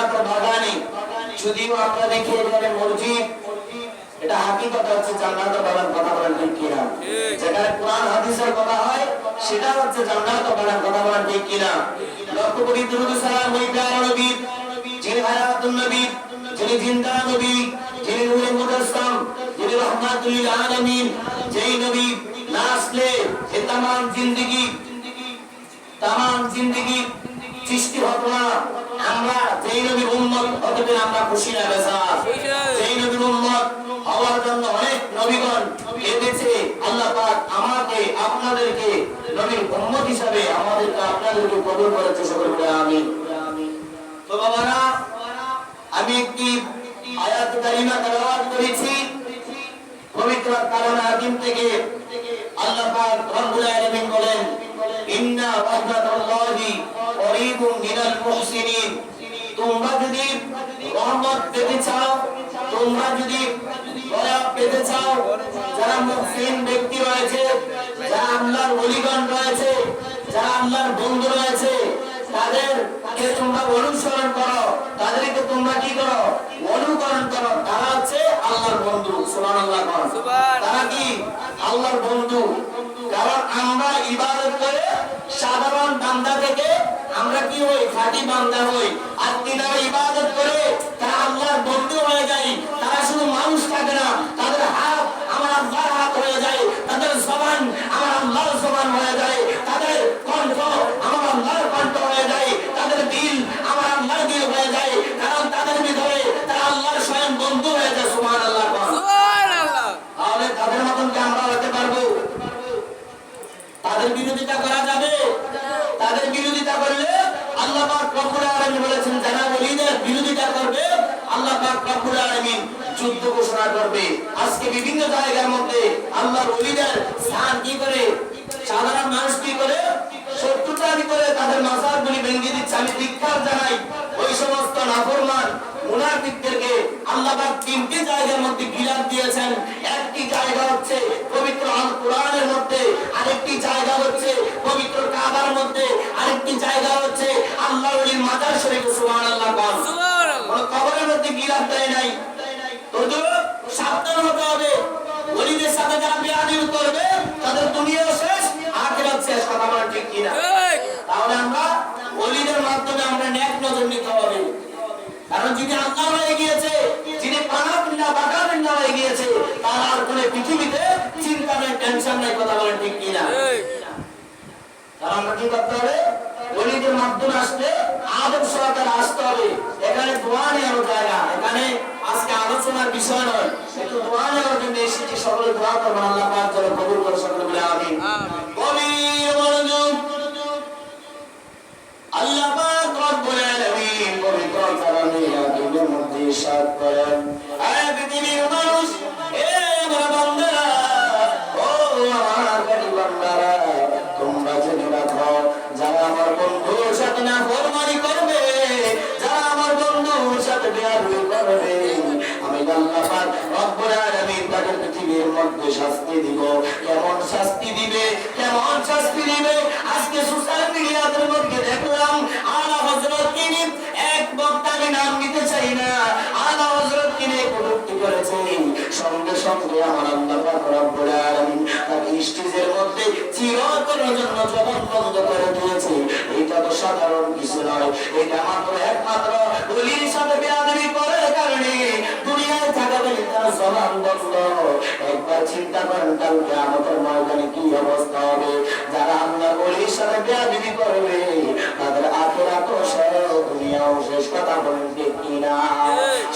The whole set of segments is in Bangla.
জান্নাতের বাগানে। যদিও আমরা দেখি এখানে মসজিদ, এটা হাকিকত হচ্ছে জান্নাতের বাগান। কথা বলেন ঠিক কিনা? যেখানে কোরআন হাদিসের কথা হয় সেটা হচ্ছে জান্নাতের বাগান। কথা বলেন ঠিক কিনা? লক্ষ্য করি দুরূদ সালাম ওই প্যারা নবী, যিনি হায়াতুন নবী, যিনি জিন্দা নবী, যিনি নূরে মুজাসসাম, যিনি রহমাতুল লিল আলামিন, যেই নবী না আসলে এই তামাম জিন্দেগি সৃষ্টি হতো না। আমরা যেই নবীর উম্মত হতে পেরে আমরা খুশি না বেজার। যেই নবীর উম্মত হওয়ার জন্য অনেক নবীগণ কেঁদেছে। আল্লাহ পাক আমাকে আপনাদেরকে নবীর উম্মত হিসাবে আমাদেরকে আপনাদেরকে কবুল করেছে। সকলে বলে আমিন। তো বাবারা, আমি একটি আয়াত কারিমা তেলাওয়াত করেছি পবিত্র কোরআন হাকিম থেকে। আল্লাহ পাক রব্বুল আলামিন বলেন, ইন্না রাহমাতাল্লাহি করিবুম মিনাল মুহসিনিন। তোমরা যদি রহমত পেতে চাও, তোমরা যদি দয়া পেতে চাও, যারা মুহসিন ব্যক্তি রয়েছে, যারা আল্লাহর ওলিগণ রয়েছে, যারা আল্লাহর বন্ধু রয়েছে, তাদেরকে তোমরা অনুসরণ করো, তাদেরকে তোমরা কি করো? অনুকরণ করো। তারা হচ্ছে আল্লাহর বন্ধু। সুবহানাল্লাহ। তারা কি? আল্লাহর বন্ধু। কারণ আমরা ইবাদত করে সাধারণ বান্দা থেকে আমরা কি হই? খাঁটি বান্দা হই। আর তিনারা ইবাদত করে তারা আল্লাহর বন্ধু হয়ে যায়। তারা শুধু মানুষ থাকে না, তাদের হাত আমার আল্লাহর হাত হয়ে যায়, তাদের জবান আমার আল্লাহর জবান হয়ে যায়, তাদের কণ্ঠ আমার আল্লাহর কণ্ঠ হয়ে যায়, তাদের দিল আমার আল্লাহর দিল হয়ে যায়। কারণ তাদের ভিতরে তারা আল্লাহর স্বয়ং বন্ধু হয়ে যায়। সুবহানাল্লাহ। তাহলে তাদের মতন কি আমরা হতে পারবো? তাদের বিরোধিতা করা যাবে? তাদের বিরোধিতা করলে আল্লাহ পাক রব্বুল আলামিন বলেছেন, যারা ওলিদের বিরোধিতা করবে আল্লাহ পাক রব্বুল আলামিন যুদ্ধ ঘোষণা করবে। আজকে বিভিন্ন জায়গার মধ্যে আল্লাহর ওলিদের স্থান কি করে? সাধারণ মানুষ কি করে? শত্রুতামি করে তাদের মাজারগুলি ভেঙে দিচ্ছে। আমি ধিক্কার জানাই ওই সমস্ত নাফরমান মুনাফিকদেরকে। আল্লাহ পাক তিনটি জায়গার মধ্যে গিলাফ দিয়েছেন। একটি জায়গা হচ্ছে পবিত্র আল কোরআনের মধ্যে, আরেকটি জায়গা হচ্ছে পবিত্র কাবার মধ্যে, আরেকটি জায়গা হচ্ছে আল্লাহর ওলির মাজার শরীফ। সুবহানাল্লাহ। সুবহানাল্লাহ। কবরের মধ্যে গিলাফ দেয় নাই। তো সাবধান হতে হবে। ওলিদের সাথে যারা বেয়াদবি করবে তাদের দুনিয়াও শেষ, আখিরাত শেষ। কথা বলা ঠিক কিনা? তাহলে আমরা ওলিদের মাধ্যমে আমরা নেক নজর নিতে হবে। কারণ যিনি আল্লাহ হয়ে গিয়েছে, যিনি পানাপিল্লা বাকাবিল্লা হয়ে গিয়েছে, তার আর কোনো পৃথিবীতে চিন্তা নেই, টেনশন নেই। কথা বলেন ঠিক কিনা? তাহলে আমরা কি করতে হবে? ওলিদের মাধ্যমে আসলে আদব সহকারে আসতে হবে। এখানে দোয়া নেওয়ার জায়গা, এখানে আজকে আলোচনার বিষয় নয়, একটু দোয়া নেওয়ার জন্য এসেছি। সকলে দোয়া করবেন, আল্লাহ পাক যেন কবুল করে। সকলে বলে আমিন। গভীর মনোযোগ। আল্লাহ পাক রব্বুল আলামিন পবিত্র কোরআনে হাকিমের মধ্যে ইরশাদ করেন, হে পৃথিবীর মানুষ, হে আমার বান্দারা, ও আমার প্রিয় বান্দারা, তোমরা জেনে রাখো, যারা আমার বন্ধুর সাথে নাফরমানি করবে, যারা আমার বন্ধুর সাথে বেয়াদবি করবে, আমি আল্লাহ পাক রব্বুল আলামিন তাদের পৃথিবীর মধ্যে শাস্তি দিব। কেমন শাস্তি দিবে? কেমন শাস্তি দিবে? আজকে সোশ্যাল মিডিয়ার মধ্যে দেখলাম আলা হযরত কিনি এক বক্তা, আমি নাম নিতে চাই না, আলা হযরত কিনি কটূক্তি করেছেন। সঙ্গে সঙ্গে আমার আল্লাহ পাক রব্বুল আলামিন তাকে স্টেজের মধ্যে চিরতরের জন্য জবান বন্ধ করে দিয়েছে। এটা তো সাধারণ কিছু নয়, এটা মাত্র একমাত্র ওলির সাথে বেয়াদবি করার কারণে দুনিয়ায় থাকাকালীন তার জবান বন্ধ। একবার চিন্তা করেন কাল কিয়ামতের ময়দানে কি অবস্থা হবে। যারা আল্লাহর ওলির সাথে বেয়াদবি করবে তাদের আখিরাতও শেষ, দুনিয়াও শেষ। কথা বলেন ঠিক কিনা?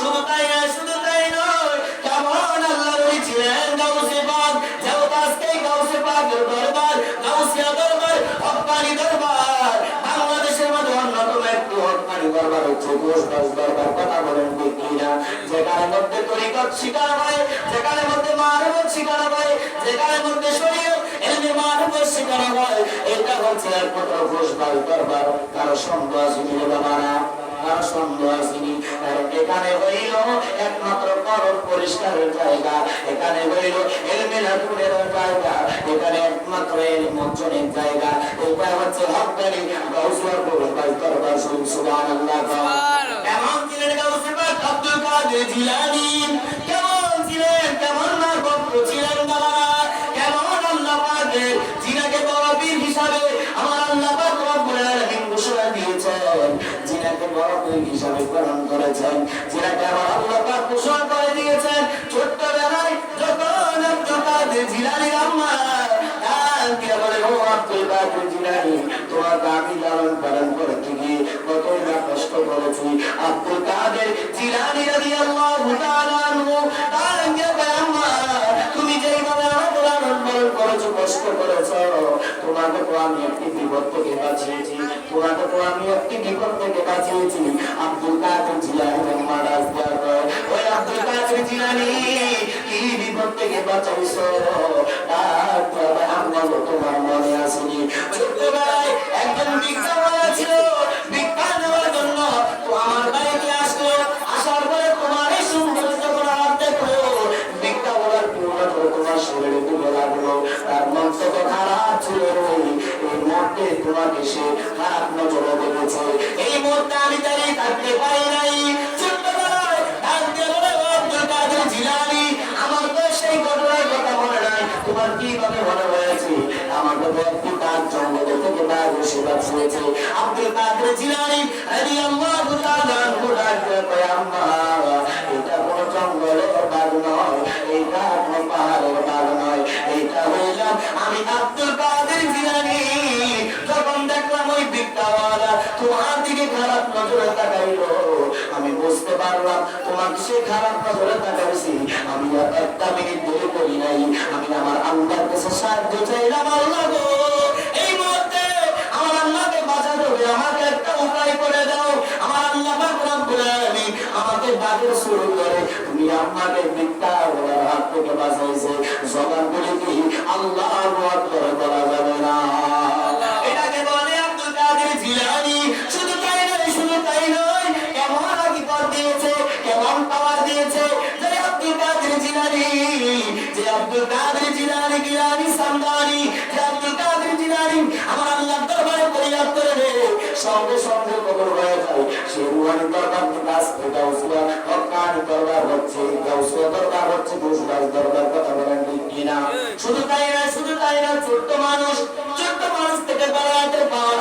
শুধু তাই না, শুধু তাই নয়, কেমন আল্লাহর ওলি ছিলেন গাউসে পাক, যেহেতু আজকে গাউসে পাকের দরবার, গাউসিয়া দরবার, হক্কানি দরবার, বাংলাদেশের মধ্যে অন্যতম একটি হক্কানি দরবার হচ্ছে ঘোষবাস দরবার। কথা বলেন ঠিক কিনা? যেখানে মধ্যে তরিকত শিখানো হয়, যেখানে মধ্যে মারফত শিখানো হয়, যেখানে মধ্যে শরীয়ত ইলমে মারফত শিখানো হয়, এটা হচ্ছে একমাত্র ঘোষবাস দরবার। কারো সন্দেহ আসেনি রে বাবারা? কারো সন্দেহ আসেনি? কারণ এখানে হইল একমাত্র করণ পরিষ্কারের জায়গা, এখানে হইল ইলমে লাদুনের জায়গা, এখানে একমাত্র ইলম অর্জনের জায়গা। এটা হচ্ছে হক্কানি গাউসুয়ার ঘোষবাস দরবার। সুবহানাল্লাহ। এমন কাদের জিলানী কেমন ছিলেন, কেমন না ভক্ত ছিলেন বাবা, কেমন আল্লাহ পাকের জিনাকে বড় পীর হিসাবে আমার আল্লাহ পাক রব্বুল আলামিন ঘোষণা দিয়েছেন, জিনাকে বড় পীর হিসাবে গ্রহণ করেছেন, জিনাকে আমার আল্লাহ পাক ঘোষণা করে দিয়েছেন। ছোট্টবেলায় যখন আব্দুল কাদের জিলানীর আম্মা বলে, ও আব্দুল কাদের জিলানী, তোমাকে আমি লালন পালন করতে গিয়ে কতই না কষ্ট করেছি। আব্দুল কাদের জিলানী রাদিয়াল্লাহু তাআলা আনহু আম্মা, তুমি যেইভাবে আমাকে লালন পালন করেছো, কষ্ট করেছো, তোমাকে তো আমি একটি বিপদ থেকে বাঁচিয়েছি, তোমাকে তো আমি একটি বিপদ থেকে বাঁচিয়েছি। আব্দুল কাদের জিলানী মারা যায়, ওই আব্দুল কাদের জিলানী কি বিপদ থেকে বাঁচাইছো? আমরা তোমার মনে আসেনি, ছোটবেলায় একজন ভিক্ষাওয়ালা ছিল, ভিক্ষা নেওয়ার জন্য তো আমার বাড়িতে আসলো, আসার পরে তোমার এই সুন্দর যখন হাত দেখলো, ভিক্ষাওয়ালার পুরো তোমার শরীরে তুলে লাগলো, তার মন তো খারাপ ছিল, এই মুহূর্তে তোমাকে সে খারাপ নজরে দেখেছে, এই মুহূর্তে আমি দাঁড়িয়ে থাকতে পারি নাই। ছোটবেলায় ডাকতে বলে, আব্দুল কাদের জিলানী, আমার তো সেই ঘটনার কথা মনে নাই, তোমার কিভাবে মনে হয়েছে? আমাকে তো একটি কাজ জঙ্গলে থেকে বাইরে এসে বাঁচিয়েছে। আব্দুল কাদের জিলানী রাদিয়াল্লাহু তাআলা আনহু ডাকতে কয়, আম্মা, এটা কোনো জঙ্গলের বাঘ নয়, এটা কোনো পাহাড়ের বাঘ নয়, এটা হইলাম আমি আব্দুল কাদের জিলানী। যখন দেখলাম ওই ভিক্ষাওয়ালা তোমার দিকে খারাপ নজরে তাকাইলো, আমি বুঝতে পারলাম তোমাকে সে খারাপ নজরে তাকাইছি। আমি একটা মিনিট দেরি করি নাই, আমি আমার আল্লাহর কাছে সাহায্য চাইলাম, আল্লাহ গো, এই মুহূর্তে আমার আল্লাহকে বাঁচাতে হবে, আমাকে একটা উপায় করে দাও। আমার আল্লাহ পাক রব্বুল আলামিন আমাকে বাঁচাতে শুরু করে, তুমি আমাকে ভিক্ষাওয়ালার হাত থেকে বাঁচাইছে, জবান বলে কি আল্লাহু আকবার বলা যাবে না। এটাকে বলে আব্দুল কাদের জিলানী। শুধু তাই নয়, শুধু তাই নয়, কেমন বিপদ দিয়েছে, কেমন পাওয়ার দিয়েছে যে আব্দুল কাদের জিলানী, যে আব্দুল কাদের জিলানী গিলানী সামদানি, যে আব্দুল কাদের জিলানী আমার আল্লাহর দরবারে ফরিয়াদ করে রে, সঙ্গে সঙ্গে কবর হয়ে যায়। সে রুহানি দরবার থেকে আসছে গাউসিয়া, হক্কানি দরবার হচ্ছে, গাউসিয়া দরবার হচ্ছে, গুজরাট দরবার, কথা বলেন ঠিক কিনা? শুধু তাই না, শুধু তাই না, ছোট্ট মানুষ থেকে বাড়াতে পাওয়া